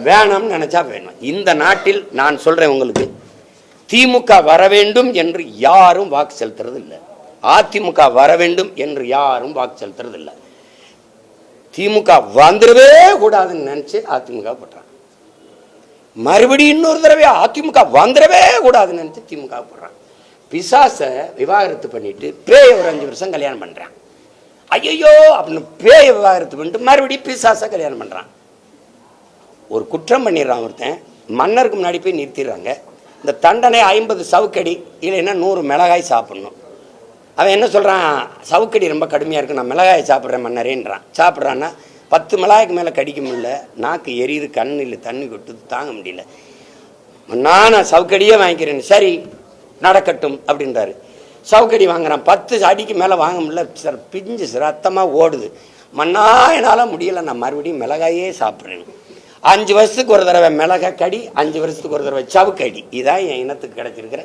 வேணாம்னு நினைச்சா வேணும். இந்த நாட்டில் நான் சொல்றேன் உங்களுக்கு, திமுக வர வேண்டும் என்று யாரும் வாக்கு செலுத்துறது இல்லை. அதிமுக வர வேண்டும் என்று யாரும் வாக்கு செலுத்துறது இல்லை. திமுக வந்துடவே கூடாதுன்னு நினைச்சு அதிமுக போடுறாங்க. மறுபடியும் இன்னொரு தடவை அதிமுக வந்துடவே கூடாதுன்னு நினைச்சு திமுக போடுறாங்க. பிசாச விவாகரத்து பண்ணிட்டு பேய ஒரு 5 வருஷம் கல்யாணம் பண்றான். ஐயோ அப்படின்னு பேய விவாகரத்து பண்ணிட்டு மறுபடியும் பிசாச கல்யாணம் பண்றான். ஒரு குற்றம் பண்ணிடுறான் ஒருத்தன், மன்னருக்கு முன்னாடி போய் நிறுத்திடுறாங்க. இந்த தண்டனை 50 சவுக்கடி இல்லைன்னா 100 மிளகாய் சாப்பிடணும். அவன் என்ன சொல்கிறான், சவுக்கடி ரொம்ப கடுமையாக இருக்குது, நான் மிளகாய் சாப்பிட்றேன் மன்னரேன்றான். சாப்பிட்றான்னா 10 மிளகாய்க்கு மேலே கடிக்க முடியல, நாக்கு எரியுது, கண்ணில் தண்ணி கொட்டுது, தாங்க முடியல. நான் சவுக்கடியே வாங்கிக்கிறேன், சரி நடக்கட்டும் அப்படின்றாரு. சவுக்கடி வாங்குறான், 10 அடிக்கு மேலே வாங்க முடியல, சார் பிஞ்சு ரத்தமாக ஓடுது. மண்ணா என்னால் முடியலை, நான் மறுபடியும் மிளகாயே சாப்பிட்றேன். 5 வருஷத்துக்கு ஒரு தடவை மிளகாய் கடி, 5 வருஷத்துக்கு ஒரு தடவை சவுக்கடி. இதான் என் இனத்துக்கு கிடைச்சிருக்கிற.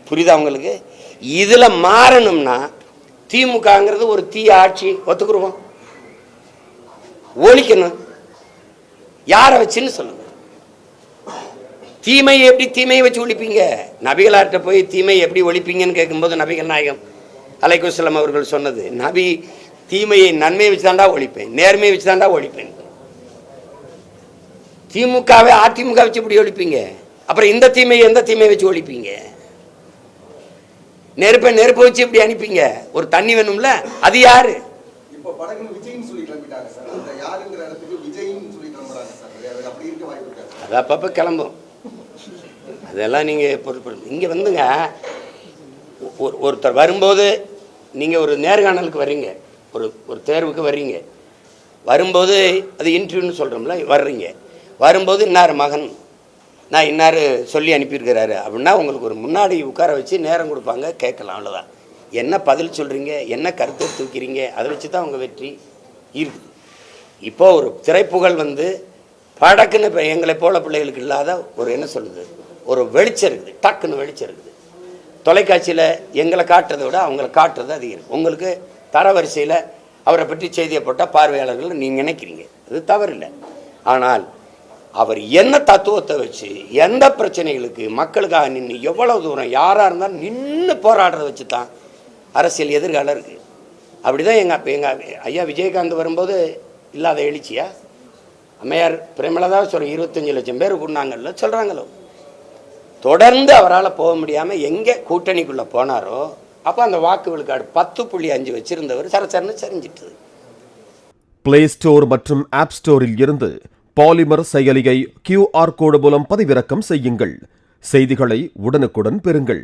புரியுதா உங்களுக்கு? இதில் மாறணும்னா திமுகங்கிறது ஒரு தீய ஆட்சி ஒத்துக்குருவோம், ஒழிக்கணும். யாரை வச்சுன்னு சொல்லுங்க. தீமையை எப்படி தீமையை வச்சு ஒழிப்பீங்க? நபிகளார்கிட்ட போய் தீமையை எப்படி ஒழிப்பீங்கன்னு கேட்கும்போது நபிகள் நாயகம் அலைஹிஸ்ஸலாம் அவர்கள் சொன்னது, நபி தீமையை நன்மையை வச்சு தாண்டா ஒழிப்பேன், நேர்மையை வச்சு தாண்டா ஒழிப்பேன். திமுகவை அதிமுக வச்சு இப்படி ஒழிப்பீங்க, அப்புறம் இந்த தீமையை எந்த தீமையை வச்சு ஒழிப்பீங்க? நெருப்பை வச்சு எப்படி அனுப்பிங்க? ஒரு தண்ணி வேணும்ல, அது யாரு? அது அப்பப்ப கிளம்பும், அதெல்லாம் நீங்க பொறுப்பு. இங்க வந்துங்க, ஒருத்தர் வரும்போது நீங்க ஒரு நேர்காணலுக்கு வர்றீங்க, ஒரு தேர்வுக்கு வர்றீங்க, வரும்போது அது இன்டர்வியூன்னு சொல்றோம்ல, வர்றீங்க, வரும்போது இன்னார் மகன் நான் இன்னார் சொல்லி அனுப்பியிருக்கிறாரு அப்படின்னா உங்களுக்கு ஒரு முன்னாடி உட்கார வச்சு நேரம் கொடுப்பாங்க, கேட்கலாம். அவ்வளோதான். என்ன பதில் சொல்கிறீங்க, என்ன கருத்தை தூக்கிறீங்க, அதை வச்சு தான் உங்கள் வெற்றி இருக்குது. இப்போது ஒரு திரைப்புகழ் வந்து படக்குன்னு இப்போ எங்களை போல பிள்ளைகளுக்கு இல்லாத ஒரு என்ன சொல்லுது, ஒரு வெளிச்சம் இருக்குது, டக்குன்னு வெளிச்சம் இருக்குது. தொலைக்காட்சியில் எங்களை காட்டுறதை விட அவங்களை காட்டுறது அதிகம். உங்களுக்கு தரவரிசையில் அவரை பற்றி செய்தியை போட்டால் பார்வையாளர்கள் நீங்கள் நினைக்கிறீங்க, அது தவறில்லை. ஆனால் அவர் என்ன தத்துவத்தை வச்சு எந்த பிரச்சனைகளுக்கு மக்களுக்காக நின்று எவ்வளவு தூரம் யாராக இருந்தாலும் நின்று போராடுறத வச்சு தான் அரசியல் எதிர்காலம் இருக்குது. அப்படி தான் எங்கள் ஐயா விஜயகாந்த் வரும்போது இல்லாத எழுச்சியா, அம்மையார் பிரேமலதா சொல்கிற 25 லட்சம் பேர் கூடினாங்கல்ல சொல்கிறாங்களோ. தொடர்ந்து அவரால் போக முடியாமல் எங்கே கூட்டணிக்குள்ளே போனாரோ அப்போ அந்த வாக்கு விழுக்காடு 10.5 வச்சிருந்தவர் சரசரன்னு சரிஞ்சிட்டது. பிளே ஸ்டோர் மற்றும் ஆப் ஸ்டோரில் இருந்து பாலிமர் செயலியை QR கோடு மூலம் பதிவிறக்கம் செய்யுங்கள். செய்திகளை உடனுக்குடன் பெறுங்கள்.